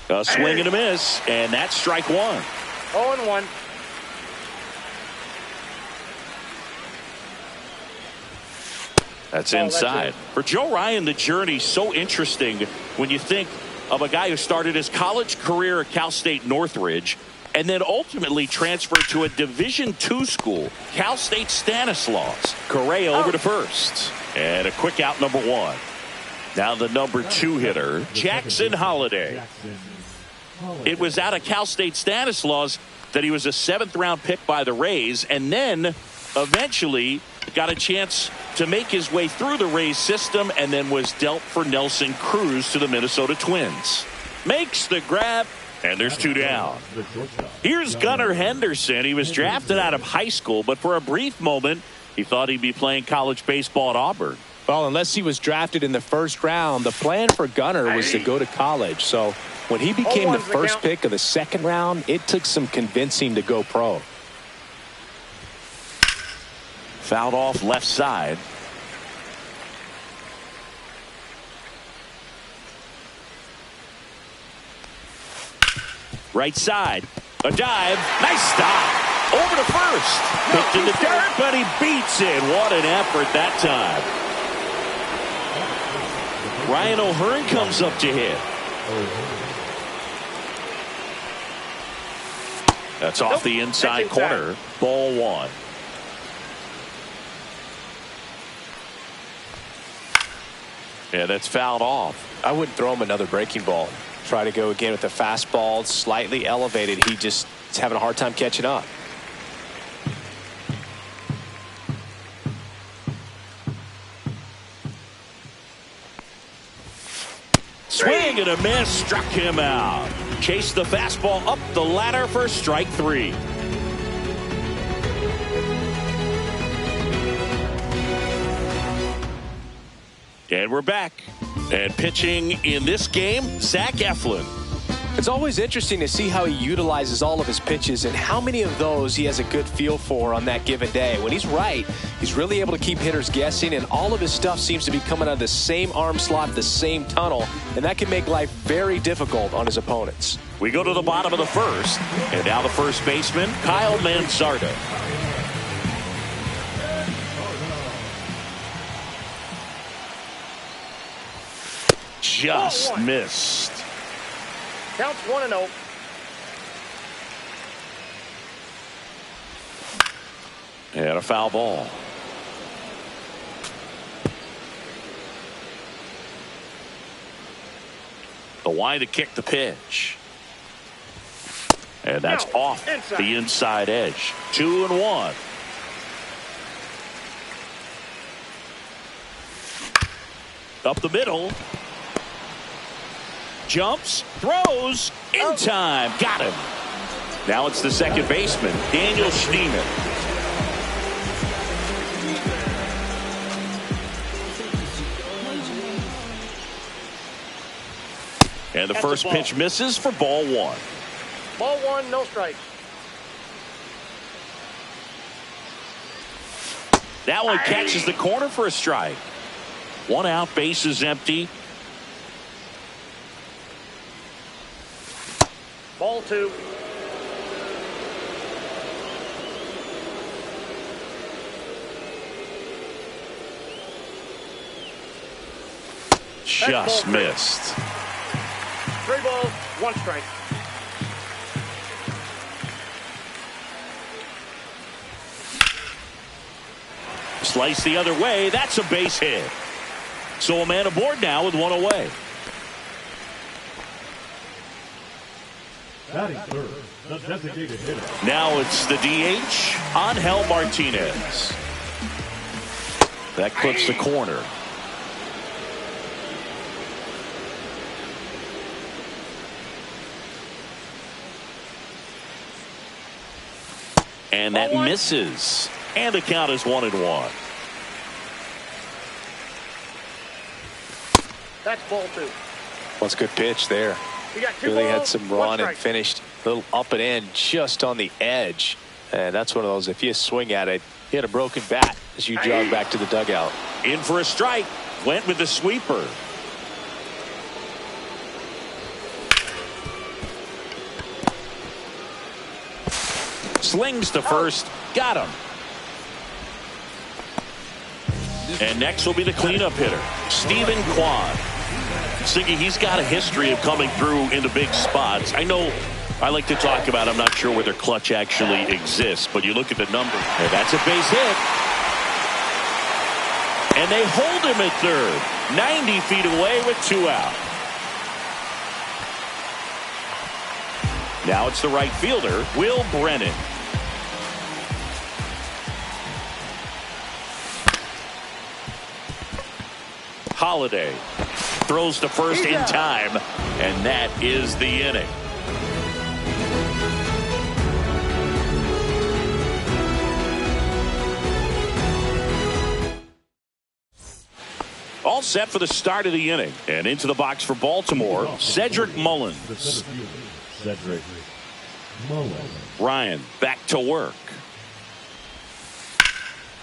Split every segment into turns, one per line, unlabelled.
A swing and a miss, and that's strike one.
0-1.
That's inside. For Joe Ryan, the journey's so interesting when you think of a guy who started his college career at Cal State Northridge and then ultimately transferred to a Division II school, Cal State Stanislaus. Correa over to first. And a quick out, number one. Now the number 2 hitter, Jackson Holliday. It was out of Cal State Stanislaus that he was a 7th-round pick by the Rays, and then eventually got a chance to make his way through the Rays system and then was dealt for Nelson Cruz to the Minnesota Twins. Makes the grab, and there's 2 down. Here's Gunnar Henderson. He was drafted out of high school, but for a brief moment, he thought he'd be playing college baseball at Auburn.
Well, unless he was drafted in the 1st round, the plan for Gunnar was to go to college. So when he became the first pick of the 2nd round, it took some convincing to go pro.
Fouled off left side. Right side. A dive. Nice stop. Over to first. Picked in the dirt, but he beats it. What an effort that time. Ryan O'Hearn comes up to hit. That's off the inside corner. Ball 1. Yeah, that's fouled off.
I wouldn't throw him another breaking ball. Try to go again with the fastball, slightly elevated. He just is having a hard time catching up.
Swing and a miss, struck him out. Chased the fastball up the ladder for strike 3. And we're back. And pitching in this game, Zach Eflin.
It's always interesting to see how he utilizes all of his pitches and how many of those he has a good feel for on that given day. When he's right, he's really able to keep hitters guessing, and all of his stuff seems to be coming out of the same arm slot, the same tunnel, and that can make life very difficult on his opponents.
We go to the bottom of the 1st, and now the first baseman, Kyle Manzardo. Just missed.
Counts 1-0.
And a foul ball. The line to kick the pitch. And that's off the inside edge. 2-1. Up the middle. Jumps, throws, in time, got him. Now it's the second baseman, Daniel Schneemann. And the first pitch misses for ball 1.
Ball 1, no strike.
That one catches the corner for a strike. 1 out, base is empty.
Ball 2.
Just missed.
3 balls, 1 strike.
Slice the other way. That's a base hit. So a man aboard now with 1 away.
Batting third, the designated hitter.
Now it's the DH, Angel Martinez. That clips the corner. And that misses. And the count is 1-1.
That's ball 2.
What's a good pitch there.
We got 2
Really
balls,
had some
1
run
strike.
and finished a little up and in just on the edge. And that's one of those, if you swing at it, you had a broken bat as you jog back to the dugout.
In for a strike. Went with the sweeper. Slings to first. Got him. And next will be the cleanup hitter, Stephen Kwan. Siggy, he's got a history of coming through into big spots. I know I like to talk about, I'm not sure whether clutch actually exists, but you look at the number, and that's a base hit. And they hold him at third, 90 feet away with 2 out. Now it's the right fielder, Will Brennan. Holiday throws to first in time, and that is the inning. All set for the start of the inning, and into the box for Baltimore, Cedric Mullins.
Cedric Mullins.
Ryan back to work.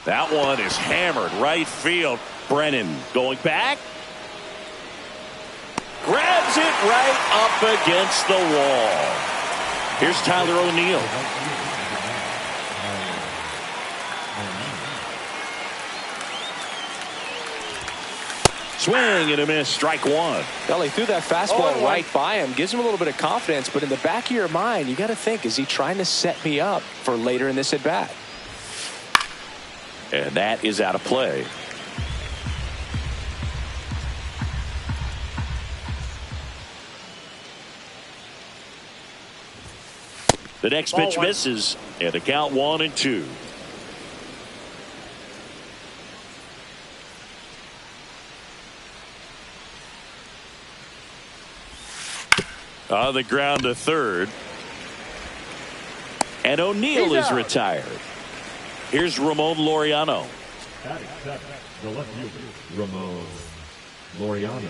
That one is hammered right field. Brennan going back. Grabs it right up against the wall. Here's Tyler O'Neill. Swing and a miss, strike one.
Well, he threw that fastball right by him. Gives him a little bit of confidence, but in the back of your mind, you got to think, is he trying to set me up for later in this at bat?
And that is out of play. The next pitch misses, and the count 1-2. On the ground to third. And O'Neill is retired. Here's Ramon Laureano.
Batting seventh, the left fielder, Ramon Laureano.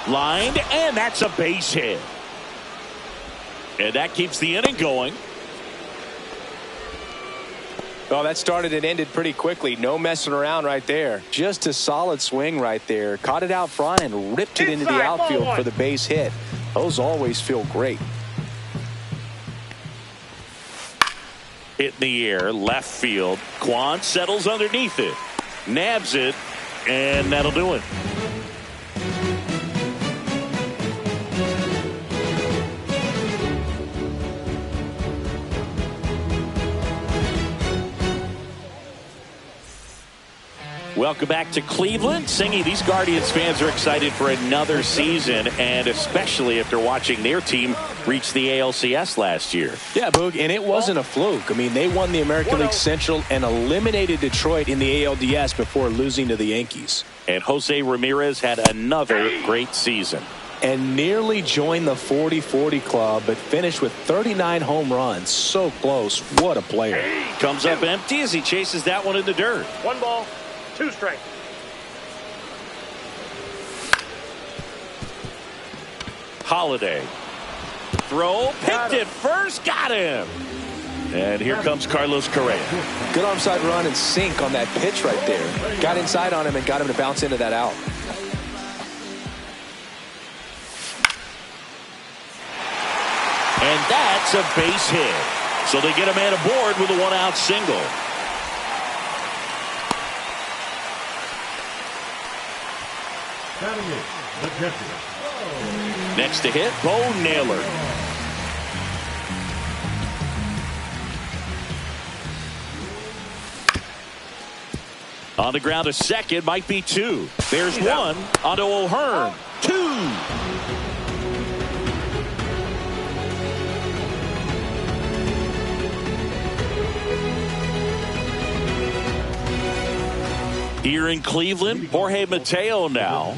Lined, and that's a base hit. And that keeps the inning going.
Well, that started and ended pretty quickly. No messing around right there. Just a solid swing right there. Caught it out front and ripped it into the outfield for the base hit. Those always feel great.
Hit in the air, left field. Kwan settles underneath it. Nabs it, and that'll do it. Welcome back to Cleveland. Singy, these Guardians fans are excited for another season, and especially after watching their team reach the ALCS last year.
Yeah, Boog, and it wasn't a fluke. I mean, they won the American League Central and eliminated Detroit in the ALDS before losing to the Yankees.
And Jose Ramirez had another great season.
And nearly joined the 40-40 club, but finished with 39 home runs. So close. What a player.
Comes up empty as he chases that one in the dirt.
1 ball, 2 strikes.
Holiday. Throw, picked it first, got him. And here comes Carlos Correa.
Good onside run and sink on that pitch right there. Got inside on him and got him to bounce into that out.
And that's a base hit. So they get a man aboard with a 1-out single.
Batting eighth, the catcher.
Next to hit, Bo Naylor. On the ground to second, might be 2. There's 1 onto O'Hearn. 2. Here in Cleveland, Jorge Mateo now.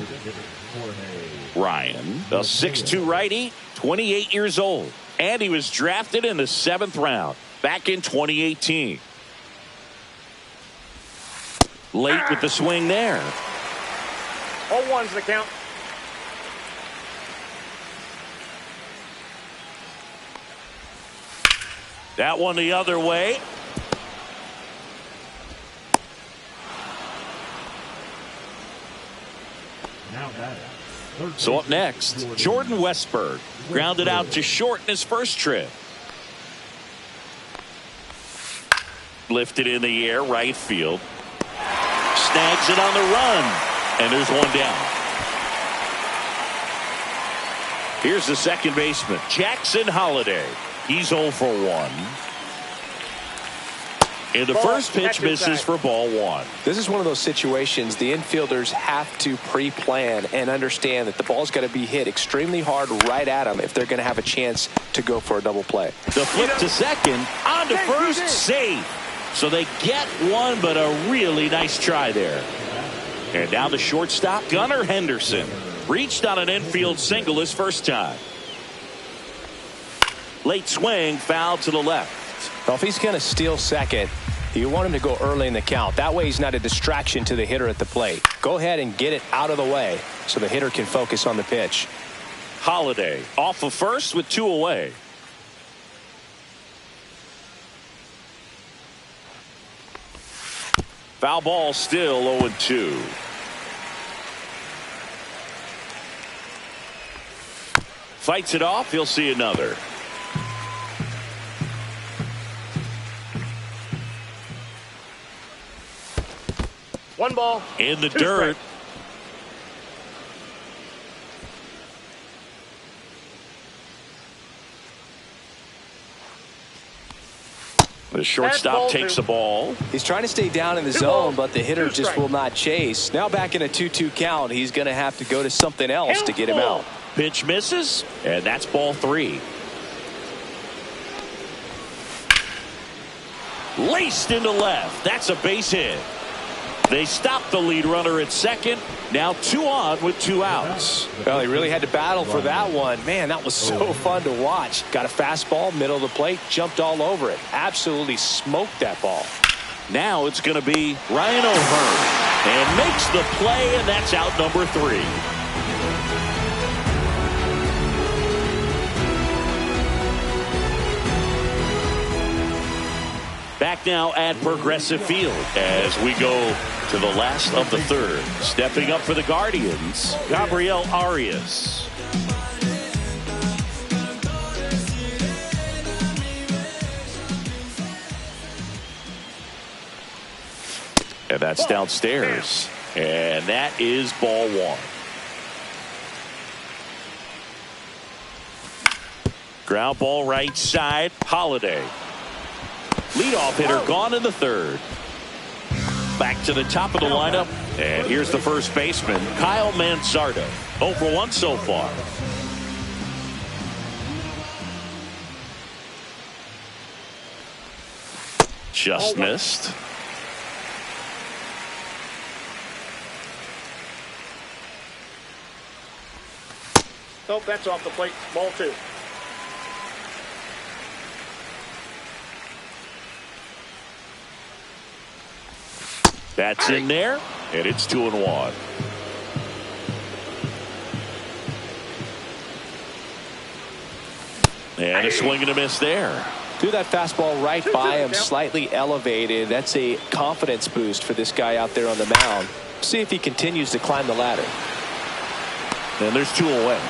Ryan, a 6'2 righty, 28 years old. And he was drafted in the 7th round back in 2018. Late with the swing there.
0-1's the count.
That one the other way. So up next, Jordan Westburg grounded out to short in his first trip. Lifted in the air, right field. Snags it on the run, and there's one down. Here's the second baseman, Jackson Holliday. He's 0 for 1. And the first pitch misses for ball 1.
This is one of those situations the infielders have to pre-plan and understand that the ball's got to be hit extremely hard right at them if they're going to have a chance to go for a double play.
The flip to second, on to first, safe. So they get one, but a really nice try there. And now the shortstop, Gunnar Henderson, reached on an infield single his first time. Late swing, foul to the left.
Well, if he's going to steal second, you want him to go early in the count. That way he's not a distraction to the hitter at the plate. Go ahead and get it out of the way so the hitter can focus on the pitch.
Holliday off of first with 2 away. Foul ball, still 0-2. Fights it off. He'll see another.
One ball.
In the dirt. The shortstop takes the ball.
He's trying to stay down in the zone, but the hitter just will not chase. Now back in a 2-2 count, he's going to have to go to something else to get him out.
Pitch misses, and that's ball 3. Laced into left. That's a base hit. They stopped the lead runner at second. Now 2 on with 2 outs.
Well, he really had to battle for that one. Man, that was so fun to watch. Got a fastball, middle of the plate, jumped all over it. Absolutely smoked that ball.
Now it's going to be Ryan O'Hearn. And makes the play, and that's out number 3. Back now at Progressive Field as we go to the last of the third. Stepping up for the Guardians, Gabriel Arias. And that's downstairs. And that is ball 1. Ground ball right side, Holliday. Leadoff hitter gone in the third. Back to the top of the lineup. And here's the first baseman, Kyle Mansardo. 0 for 1 so far. Just missed.
Nope, that's off the plate. Ball 2.
That's in there, and it's 2-1. And a swing and a miss there.
Threw that fastball right by him, slightly elevated. That's a confidence boost for this guy out there on the mound. See if he continues to climb the ladder.
And there's 2 away.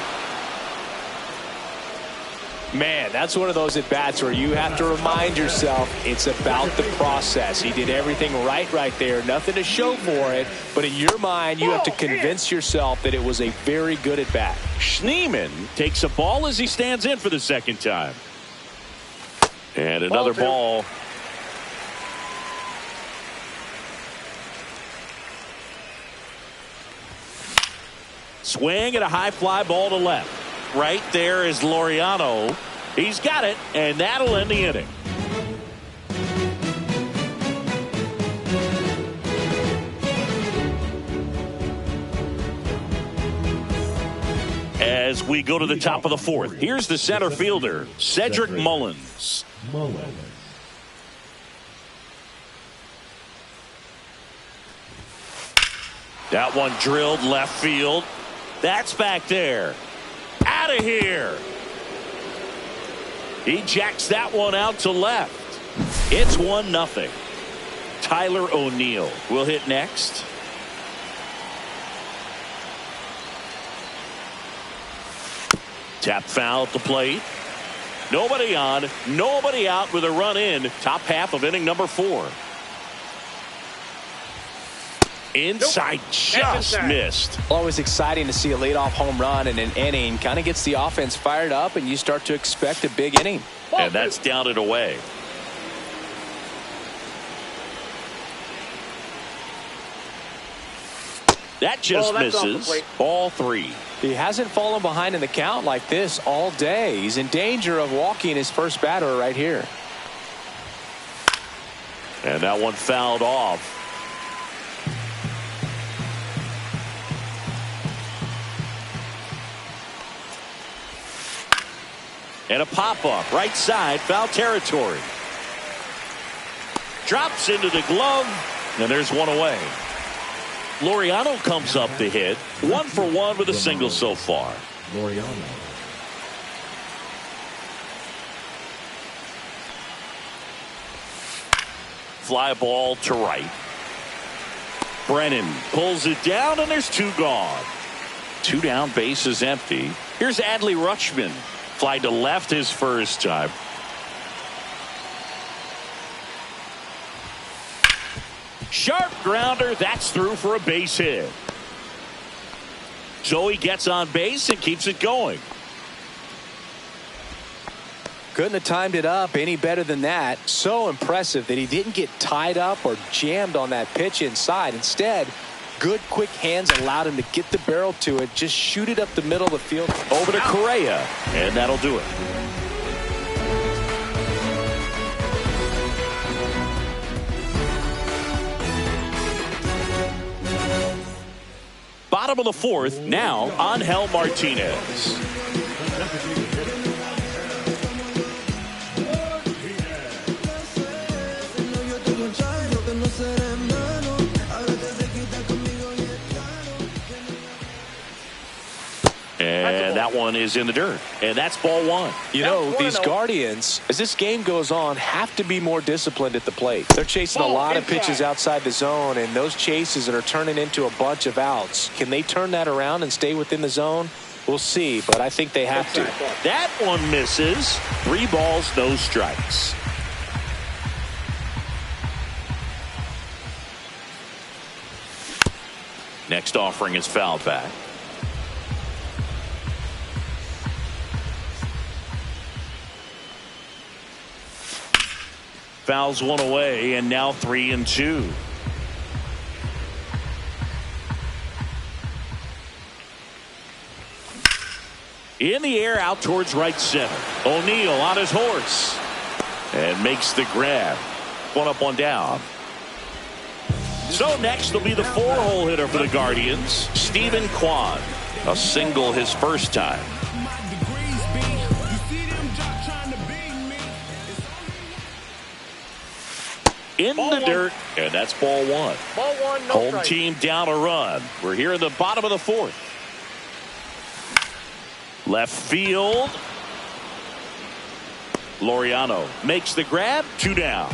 Man, that's one of those at-bats where you have to remind yourself it's about the process. He did everything right there. Nothing to show for it. But in your mind, you have to convince yourself that it was a very good at-bat.
Schneemann takes a ball as he stands in for the second time. And another ball. Swing and a high fly ball to left. Right there is Laureano. He's got it, and that'll end the inning. As we go to the top of the fourth, here's the center fielder, Cedric Mullins. That one drilled left field. That's back there. Out of here. He jacks that one out to left. It's 1-0. Tyler O'Neill will hit next. Tap foul at the plate. Nobody on, nobody out with a run in. Top half of inning number 4. Inside, just missed.
Always exciting to see a leadoff home run in an inning. Kind of gets the offense fired up, and you start to expect a big inning.
And that's down and away. That just misses. Ball 3.
He hasn't fallen behind in the count like this all day. He's in danger of walking his first batter right here.
And that one fouled off. And a pop-up right side, foul territory. Drops into the glove, and there's one away. Laureano comes up to hit. 1 for 1 with a single so far.
Laureano.
Fly ball to right. Brennan pulls it down, and there's 2 gone. 2 down, base is empty. Here's Adley Rutschman. Fly to left his first time. Sharp grounder. That's through for a base hit. So he gets on base and keeps it going.
Couldn't have timed it up any better than that. So impressive that he didn't get tied up or jammed on that pitch inside. Instead, good quick hands allowed him to get the barrel to it, just shoot it up the middle of the field.
Over to Correa, and that'll do it. Bottom of the 4th, now Angel Martinez. And that one is in the dirt. And that's ball 1.
You know, these Guardians, as this game goes on, have to be more disciplined at the plate. They're chasing a lot of pitches outside the zone, and those chases that are turning into a bunch of outs. Can they turn that around and stay within the zone? We'll see, but I think they have to.
That one misses. 3 balls, no strikes. Next offering is fouled back. Fouls one away, and now 3-2. In the air, out towards right center. O'Neill on his horse and makes the grab. 1 up, 1 down. So next will be the 4-hole hitter for the Guardians, Stephen Kwan. A single his first time. In the dirt, and that's ball 1.
Ball 1, no
Home
strike.
team down a run. We're here in the bottom of the 4th. Left field. Laureano makes the grab. 2 down.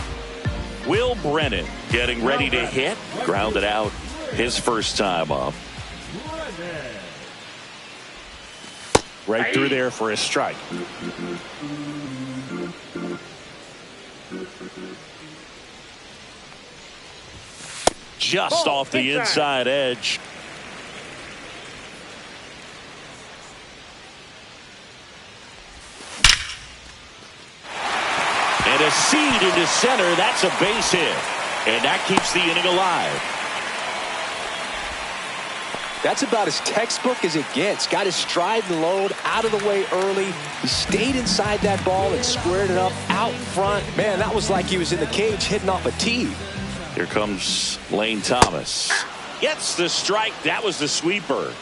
Will Brennan getting ready to hit. Grounded out his first time up. Right through there for a strike. Just off the inside edge. And a seed into center. That's a base hit. And that keeps the inning alive.
That's about as textbook as it gets. Got his stride and load out of the way early. He stayed inside that ball and squared it up out front. Man, that was like he was in the cage hitting off a tee.
Here comes Lane Thomas. Gets the strike. That was the sweeper.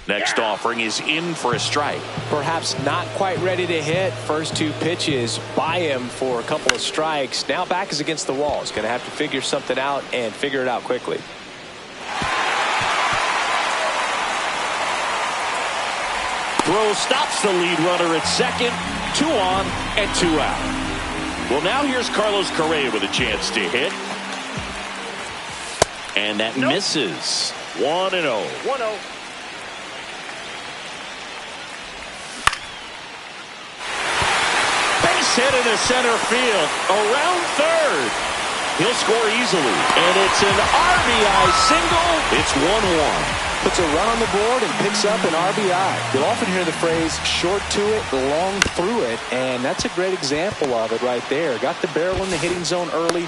Next offering is in for a strike.
Perhaps not quite ready to hit. First 2 pitches by him for a couple of strikes. Now back is against the wall. He's going to have to figure something out and figure it out quickly.
Throw stops the lead runner at second, 2 on and 2 out. Well, now here's Carlos Correa with a chance to hit. And that misses. 1-0.
1-0.
Base hit into center field. Around third. He'll score easily. And it's an RBI single. It's 1-1.
Puts a run on the board and picks up an RBI. You'll often hear the phrase short to it, long through it, and that's a great example of it right there. Got the barrel in the hitting zone early.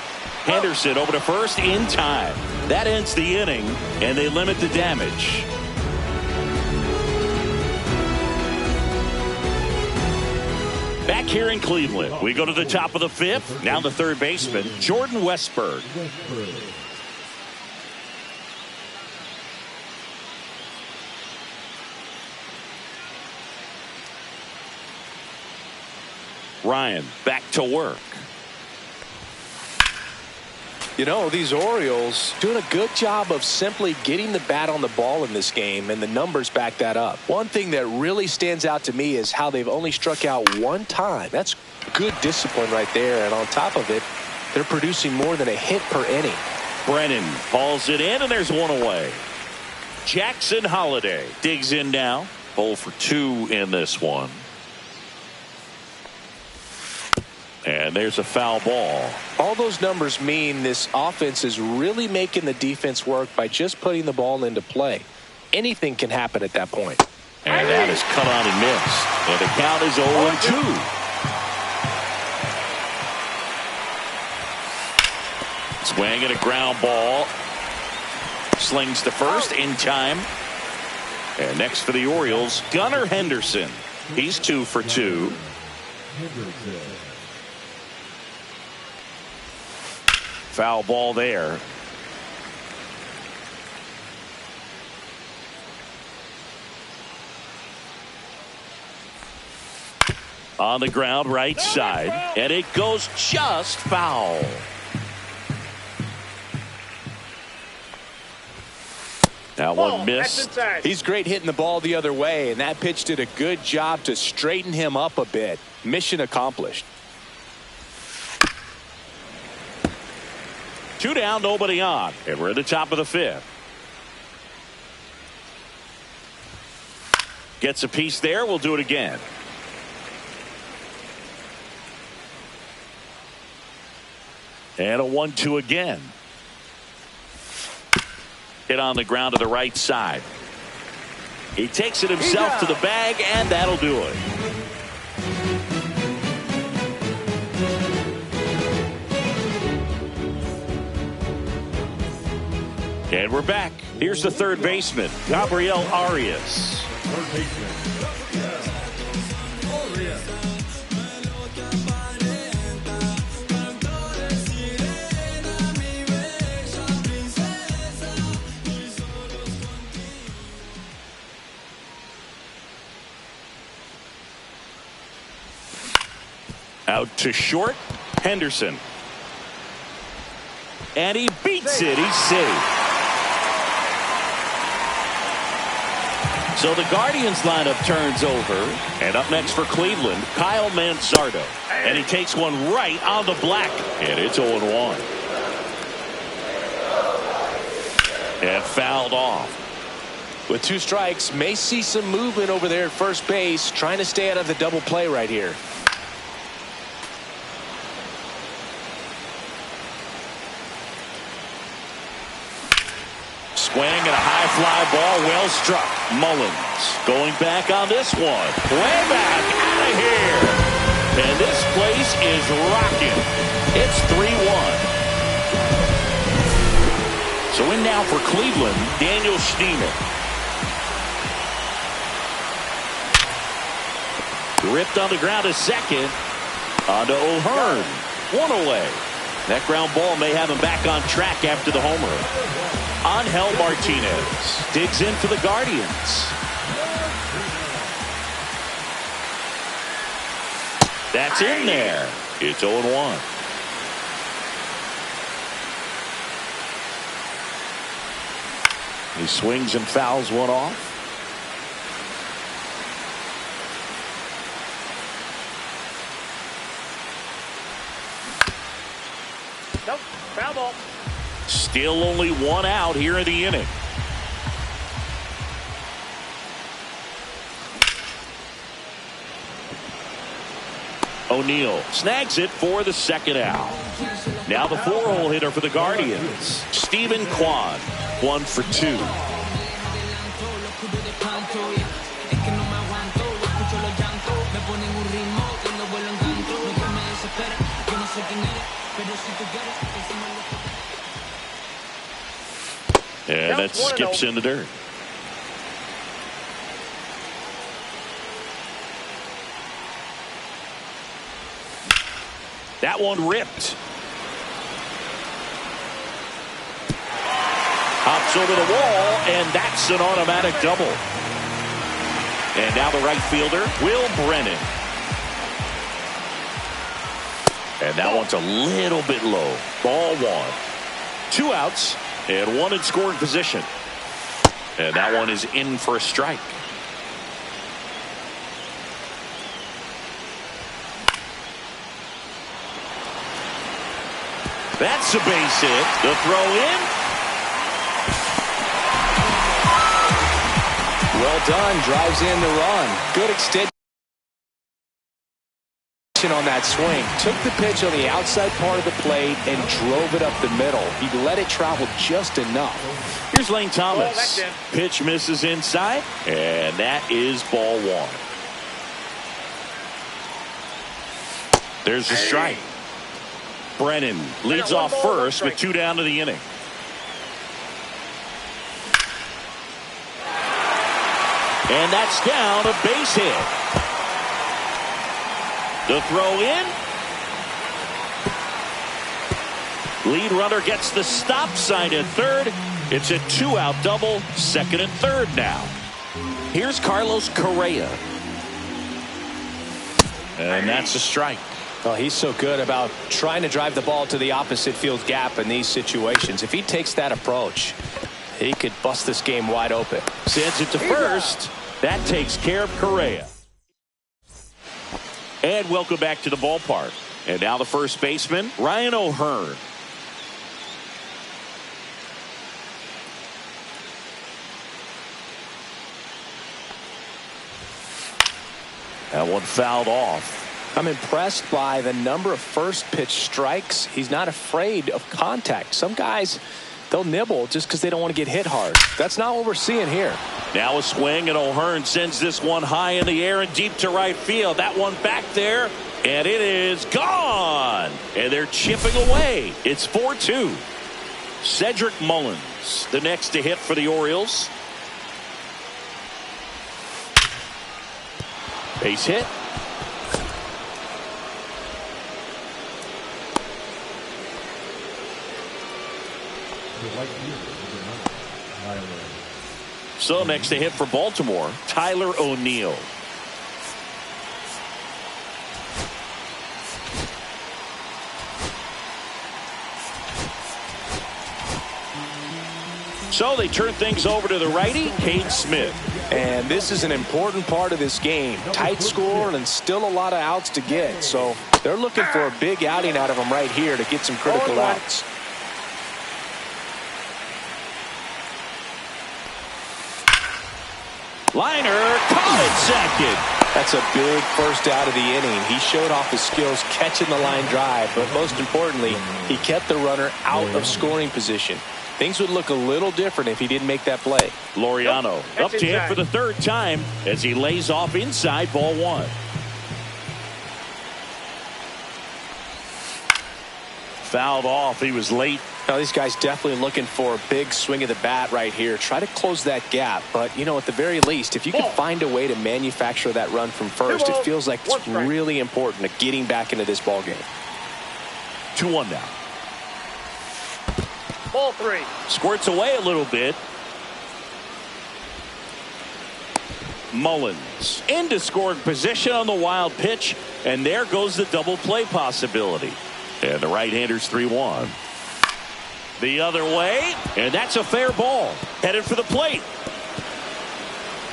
Henderson over to first in time. That ends the inning, and they limit the damage. Back here in Cleveland, we go to the top of the 5th. Now the third baseman, Jordan Westburg. Ryan back to work.
You know, these Orioles doing a good job of simply getting the bat on the ball in this game, and the numbers back that up. One thing that really stands out to me is how they've only struck out 1 time. That's good discipline right there, and on top of it, they're producing more than a hit per inning.
Brennan hauls it in, and there's 1 away. Jackson Holliday digs in now. 0 for 2 in this one. And there's a foul ball.
All those numbers mean this offense is really making the defense work by just putting the ball into play. Anything can happen at that point.
And that is cut on and missed. And the count is 0-2. Swing and a ground ball. Slings to first in time. And next for the Orioles, Gunnar Henderson. He's 2 for 2. Foul ball there. On the ground, right side, and it goes just foul. That one missed.
He's great hitting the ball the other way, and that pitch did a good job to straighten him up a bit. Mission accomplished.
2 down, nobody on, and we're at the top of the 5th. Gets a piece there. We'll do it again. And a 1-2 again. Hit on the ground to the right side. He takes it himself to the bag, and that'll do it. And we're back. Here's the third baseman, Gabriel Arias. Out to short, Henderson. And he beats it. He's safe. So the Guardians lineup turns over. And up next for Cleveland, Kyle Manzardo. And he takes one right on the black. And it's 0-1. And fouled off.
With 2 strikes, may see some movement over there at first base, trying to stay out of the double play right here.
Swing and a high fly ball, well struck. Mullins going back on this one. Way back out of here. And this place is rocking. It's 3-1. So in now for Cleveland, Daniel Schneemann. Ripped on the ground to second. On to O'Hearn. 1 away. That ground ball may have him back on track after the homer. Angel Martinez digs in for the Guardians. That's in there. It's 0-1. He swings and fouls one off.
Nope, foul ball.
Still only one out here in the inning. O'Neill snags it for the second out. Now the 4-hole hitter for the Guardians, Stephen Kwan, 1 for 2. And that skips in the dirt. That one ripped. Hops over the wall, and that's an automatic double. And now the right fielder, Will Brennan. And that one's a little bit low. Ball 1. 2 outs and 1 in scoring position. And that one is in for a strike. That's a base hit. The throw in.
Well done. Drives in the run. Good extension on that swing. Took the pitch on the outside part of the plate and drove it up the middle. He let it travel just enough.
Here's Lane Thomas. Pitch misses inside, and that is ball 1. There's the strike. Brennan leads off first with 2 down to the inning. And that's down, a base hit. The throw in. Lead runner gets the stop sign at third. It's a 2-out double, second and third now. Here's Carlos Correa. And that's a strike.
Well, he's so good about trying to drive the ball to the opposite field gap in these situations. If he takes that approach, he could bust this game wide open.
Sends it to first. That takes care of Correa. And welcome back to the ballpark. And now the first baseman, Ryan O'Hearn. That one fouled off.
I'm impressed by the number of first pitch strikes. He's not afraid of contact. Some guys, they'll nibble just because they don't want to get hit hard. That's not what we're seeing here.
Now a swing, and O'Hearn sends this one high in the air and deep to right field. That one back there, and it is gone. And they're chipping away. It's 4-2. Cedric Mullins, the next to hit for the Orioles. Base hit. So next to hit for Baltimore, Tyler O'Neill. So they turn things over to the righty, Cade Smith.
And this is an important part of this game. Tight score and still a lot of outs to get. So they're looking for a big outing out of him right here to get some critical outs.
Liner, caught it second.
That's a big first out of the inning. He showed off his skills catching the line drive, but most importantly, he kept the runner out of scoring position. Things would look a little different if he didn't make that play.
Laureano up to hit for the third time as he lays off inside, ball 1. Fouled off. He was late.
Now these guys definitely looking for a big swing of the bat right here. Try to close that gap. But, you know, at the very least, if you can find a way to manufacture that run from first, it feels like it's really important to getting back into this ball game.
2-1 now.
Ball 3.
Squirts away a little bit. Mullins into scoring position on the wild pitch. And there goes the double play possibility. And the right-hander's 3-1. The other way, and that's a fair ball. Headed for the plate.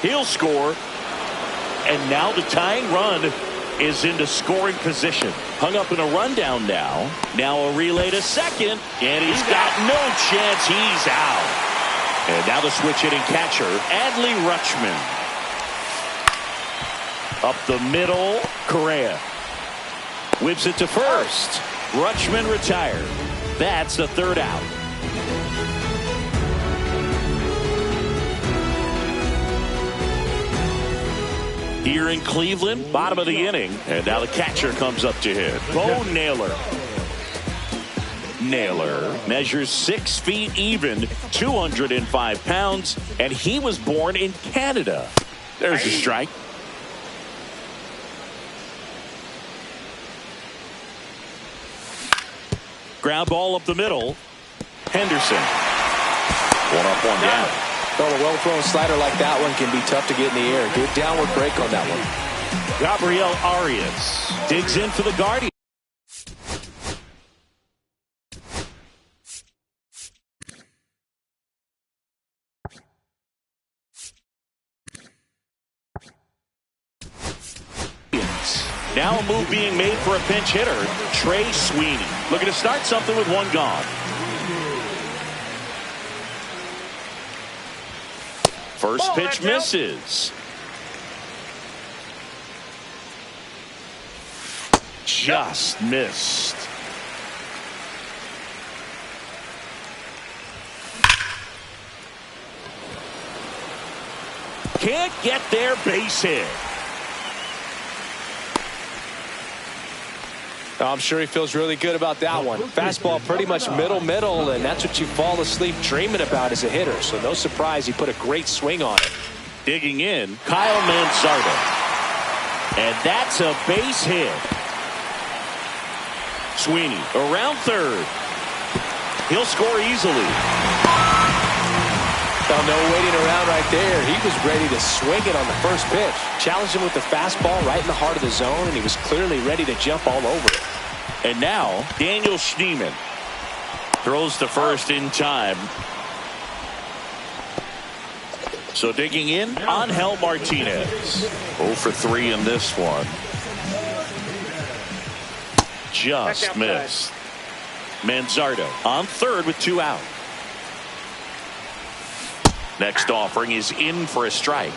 He'll score. And now the tying run is into scoring position. Hung up in a rundown now. Now a relay to second. And he's got no chance. He's out. And now the switch hitting catcher, Adley Rutschman. Up the middle, Correa. Whips it to first. Rutschman retired. That's the third out. Here in Cleveland, bottom of the inning, and now the catcher comes up to hit. Bo Naylor. Naylor measures 6 feet even, 205 pounds, and he was born in Canada. There's a strike. Ground ball up the middle. Henderson. One up, one down.
Well, a well-thrown slider like that one can be tough to get in the air. Good downward break on that one.
Gabriel Arias digs in for the Guardians. Now a move being made for a pinch hitter, Trey Sweeney. Looking to start something with one gone. First pitch misses. Just missed. Can't get their base hit.
I'm sure he feels really good about that one. Fastball pretty much middle, and that's what you fall asleep dreaming about as a hitter. So no surprise he put a great swing on it.
Digging in, Kyle Manzardo. And that's a base hit. Sweeney around third. He'll score easily.
Well, no waiting around right there. He was ready to swing it on the first pitch. Challenged him with the fastball right in the heart of the zone, and he was clearly ready to jump all over it.
And now, Daniel Schneemann throws to first in time. So digging in, Angel Martinez. 0 for 3 in this one. Just missed. Manzardo on third with 2 out. Next offering is in for a strike.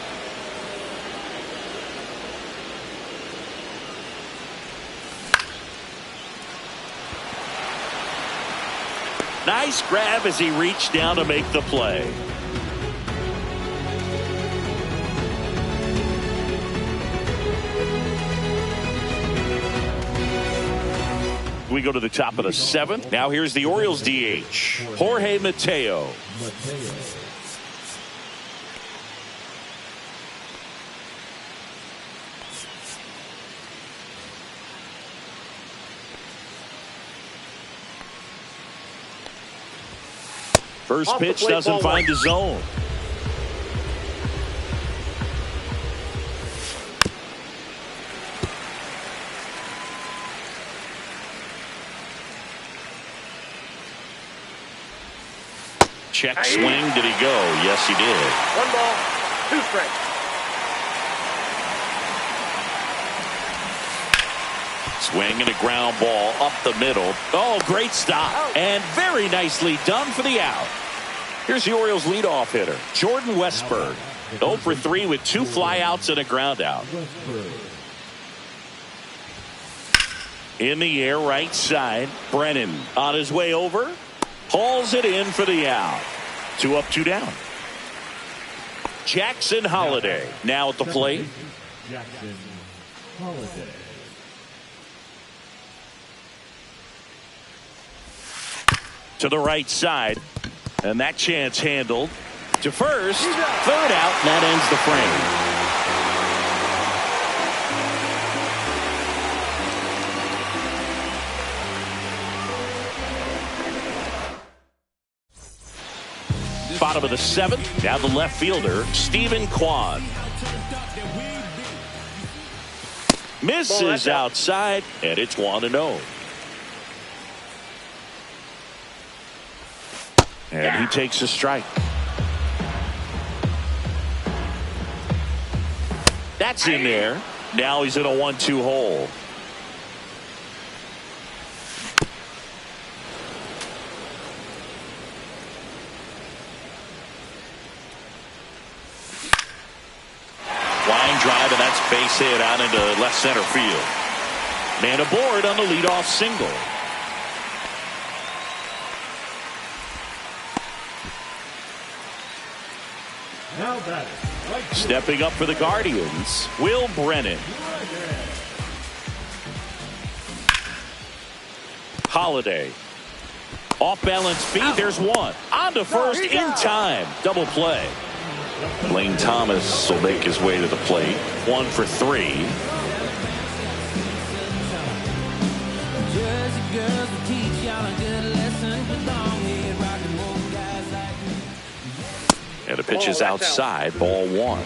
Nice grab as he reached down to make the play. We go to the top of the 7th. Now here's the Orioles DH, Jorge Mateo. First pitch doesn't find the zone. Check swing. Did he go? Yes, he did.
1 ball, 2 strikes.
Swing and a ground ball up the middle. Oh, great stop. And very nicely done for the out. Here's the Orioles leadoff hitter, Jordan Westburg. 0 for 3 with 2 flyouts and a ground out. In the air, right side. Brennan on his way over. Hauls it in for the out. 2 up, 2 down. Jackson Holiday now at the plate.
Jackson Holiday.
To the right side. And that chance handled. To first. Third out. And that ends the frame. Bottom of the 7th. Now the left fielder, Stephen Kwan. Misses outside, and it's 1-0. And he takes a strike. That's in there. Now he's in a 1-2 hole. Line drive, and that's base hit out into left center field. Man aboard on the leadoff single.
Now batting. Right field.
Stepping up for the Guardians, Will Brennan. Holiday. Off balance feed, there's one. On to first in time. Double play. Lane Thomas will make his way to the plate. 1 for 3. And the pitch is outside. Ball 1.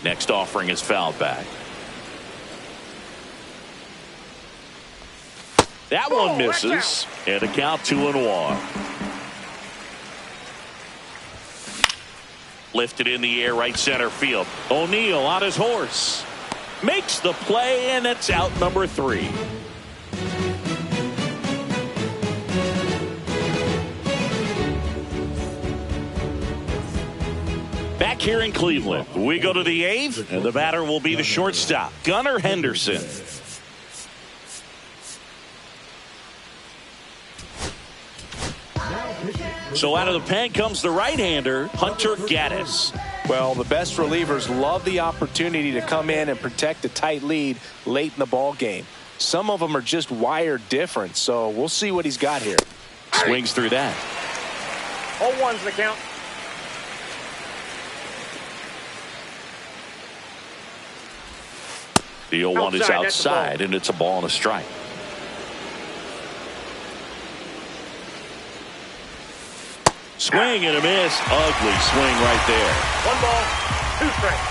Next offering is fouled back. That one misses, and a count 2-1. Lifted in the air, right center field. O'Neill on his horse. Makes the play, and it's out number 3. Back here in Cleveland, we go to the 8th, and the batter will be the shortstop, Gunnar Henderson. So out of the pen comes the right-hander, Hunter Gaddis.
Well, the best relievers love the opportunity to come in and protect a tight lead late in the ball game. Some of them are just wired different, so we'll see what he's got here.
Swings through that.
0-1's the count.
The 0-1 is outside, and it's a ball and a strike. Swing and a miss. Ugly swing right there.
1 ball, 2 strikes.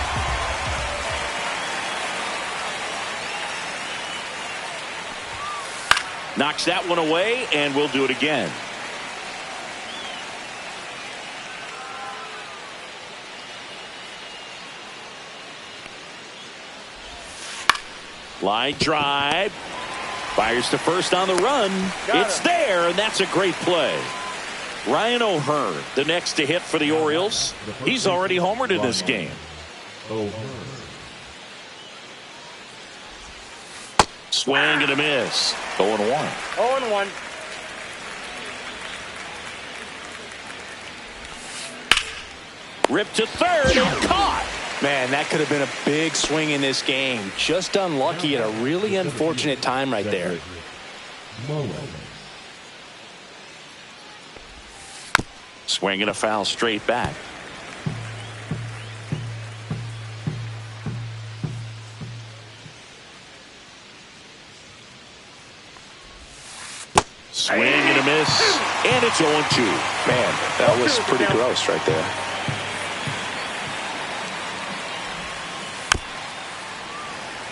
Knocks that one away, and we'll do it again. Line drive. Fires to first on the run. It's there, and that's a great play. Ryan O'Hearn, the next to hit for the Orioles. He's already homered in this game. Swing and a miss. 0-1.
0-1.
Ripped to third and caught.
Man, that could have been a big swing in this game. Just unlucky at a really unfortunate time right there.
Swing and a foul straight back. Swing and a miss, and it's 0-2.
Man, that was pretty gross right there.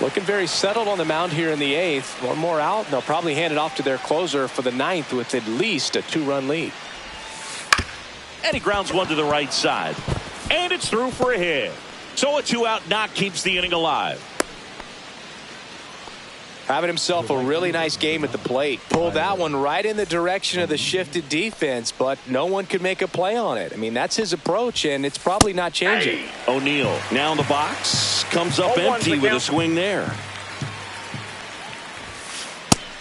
Looking very settled on the mound here in the 8th. One more out, and they'll probably hand it off to their closer for the 9th with at least a 2-run lead.
And he grounds one to the right side. And it's through for a hit. So a 2-out knock keeps the inning alive.
Having himself a really nice game at the plate. Pulled that one right in the direction of the shifted defense, but no one could make a play on it. I mean, that's his approach, and it's probably not changing.
O'Neill now in the box. Comes up empty with a swing there.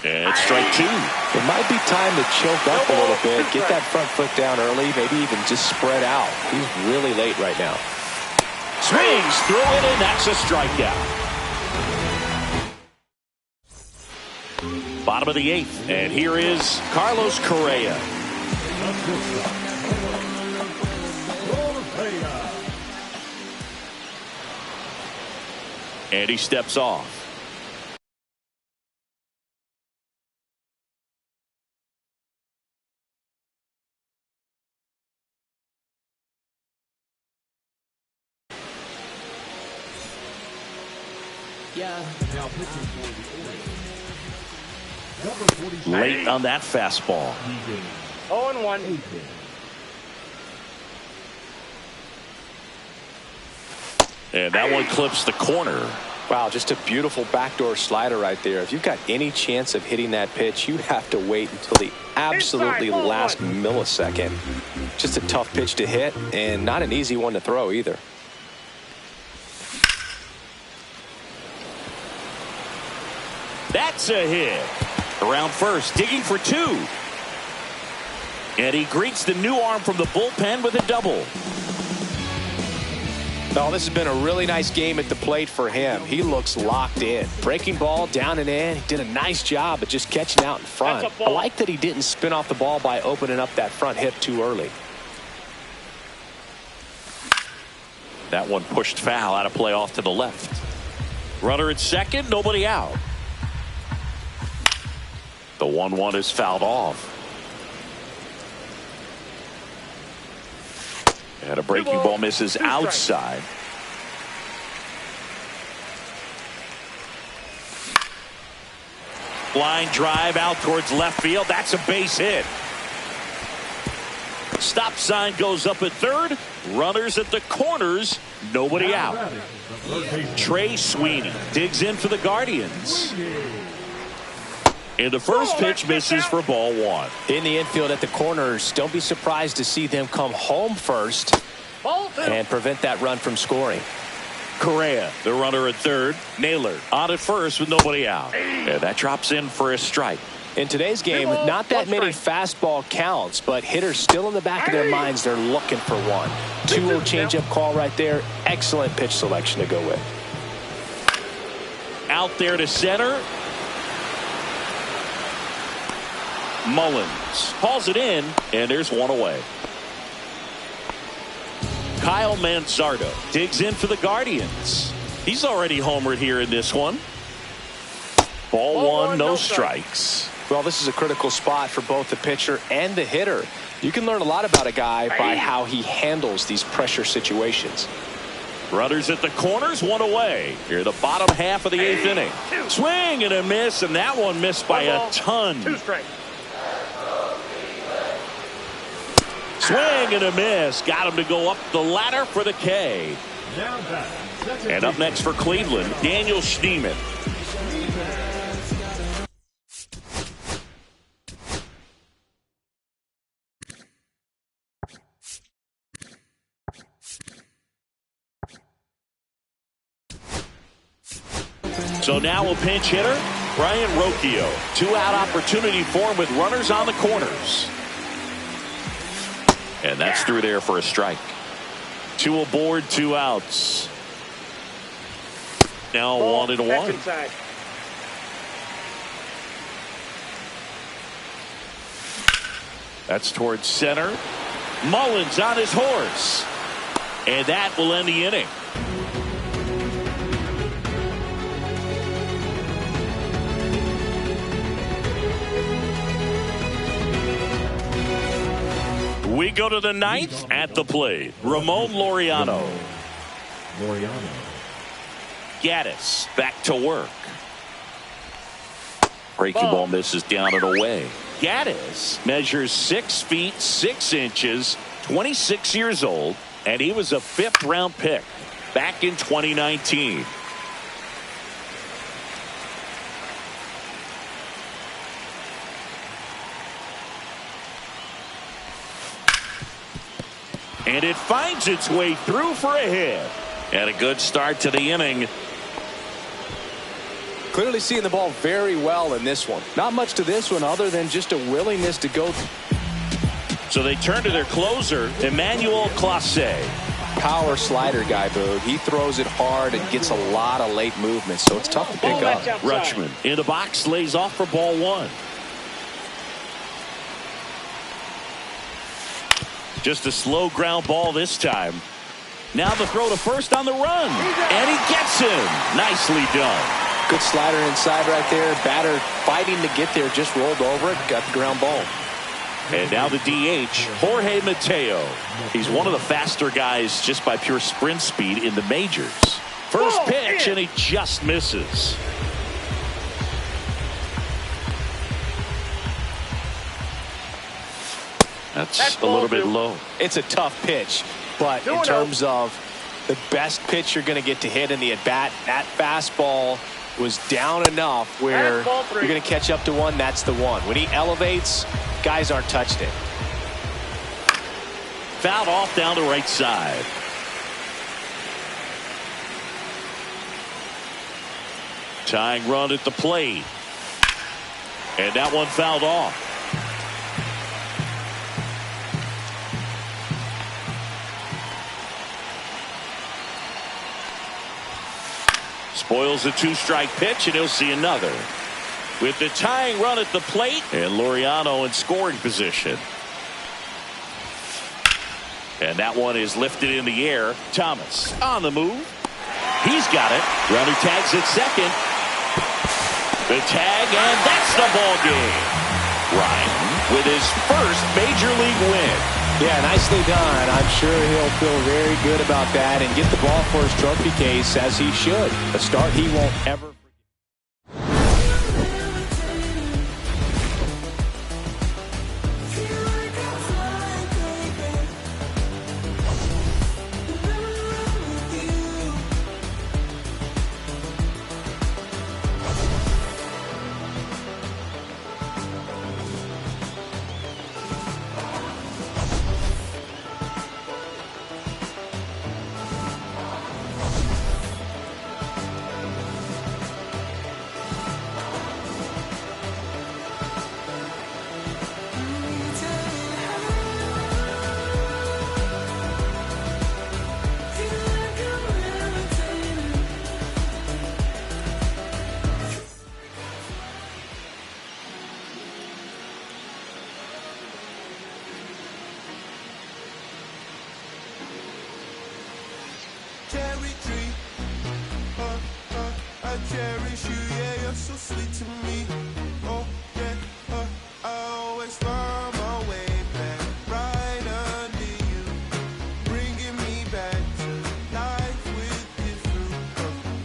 And strike 2.
It might be time to choke up a little bit, get that front foot down early, maybe even just spread out. He's really late right now.
Swings through it, and that's a strikeout. Bottom of the 8th, and here is Carlos Correa. And he steps off. Late on that fastball.
0-1.
And that one clips the corner.
Wow, just a beautiful backdoor slider right there. If you've got any chance of hitting that pitch, you have to wait until the absolutely last millisecond. Just a tough pitch to hit and not an easy one to throw either.
That's a hit. Around first, digging for 2. And he greets the new arm from the bullpen with a double.
Oh, this has been a really nice game at the plate for him. He looks locked in. Breaking ball down and in. He did a nice job of just catching out in front. I like that he didn't spin off the ball by opening up that front hip too early.
That one pushed foul, out of play off to the left. Runner at second, nobody out. The 1-1 is fouled off. And a breaking ball misses outside. Line drive out towards left field. That's a base hit. Stop sign goes up at third. Runners at the corners. Nobody out. Trey Sweeney digs in for the Guardians. And the first pitch misses for ball 1.
In the infield at the corners, don't be surprised to see them come home first and prevent that run from scoring.
Correa, the runner at third. Naylor on at first with nobody out. And that drops in for a strike.
In today's game, not that many fastball counts, but hitters still in the back of their minds, they're looking for one. 2-0 changeup call right there. Excellent pitch selection to go with.
Out there to center. Mullins hauls it in, and there's one away. Kyle Manzardo digs in for the Guardians. He's already homered here in this one. Ball 1, no strikes.
Well, this is a critical spot for both the pitcher and the hitter. You can learn a lot about a guy by how he handles these pressure situations.
Runners at the corners, one away. Here, the bottom half of the 8th inning. Swing and a miss, and that one missed by a ton.
2 strikes.
Swing and a miss. Got him to go up the ladder for the K. And up next for Cleveland, Daniel Schneemann. So now a pinch hitter, Brian Rocchio. 2-out opportunity for him with runners on the corners. And that's through there for a strike. 2 aboard, 2 outs. Now 1-1. That's towards center. Mullins on his horse. And that will end the inning. We go to the 9th at the plate. Ramon Laureano. Gaddis back to work. Breaking ball misses down and away. Gaddis measures 6 feet 6 inches, 26 years old, and he was a 5th-round pick back in 2019. And it finds its way through for a hit. And a good start to the inning.
Clearly seeing the ball very well in this one. Not much to this one other than just a willingness to go.
So they turn to their closer, Emmanuel Clase.
Power slider guy, Boog. He throws it hard and gets a lot of late movement, so it's tough to pick up.
Rutschman in the box, lays off for ball 1. Just a slow ground ball this time. Now the throw to first on the run. And he gets him. Nicely done.
Good slider inside right there. Batter fighting to get there. Just rolled over it. Got the ground ball.
And now the DH, Jorge Mateo. He's one of the faster guys just by pure sprint speed in the majors. First pitch, and he just misses. That's a little bit low.
It's a tough pitch, but in terms of the best pitch you're going to get to hit in the at-bat. That fastball was down enough where you're going to catch up to one. That's the one. When he elevates, guys aren't touched it.
Fouled off down the right side. Tying run at the plate. And that one fouled off. Spoils a two-strike pitch, and he'll see another. With the tying run at the plate, and Laureano in scoring position. And that one is lifted in the air. Thomas on the move. He's got it. Runner tags at second. The tag, and that's the ball game. Ryan with his first major league win.
Yeah, nicely done. I'm sure he'll feel very good about that and get the ball for his trophy case, as he should. A start he won't ever forget.
Cherry tree, I cherish you, yeah, you're so sweet to me. Oh, yeah, I always find my way back right under you, bringing me back to life with you through.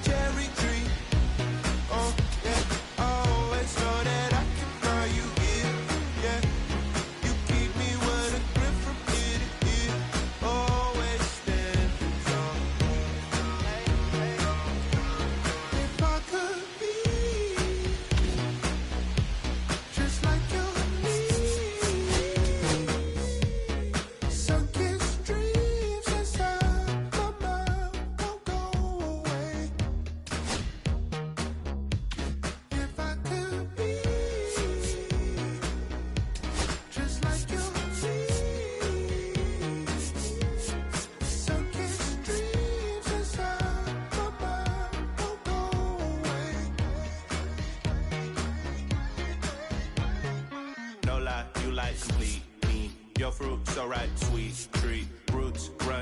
Cherry tree, oh, yeah, I always know that I can fly you here, yeah. You keep me with a grip from ear to ear, always stand tall. If I could be just like you and me, sunken dreams inside my mind won't go away. If I could be just like you and me, sunken dreams inside my mind won't go away. No lie, you like complete me. Your fruit so right, sweet treat. Roots run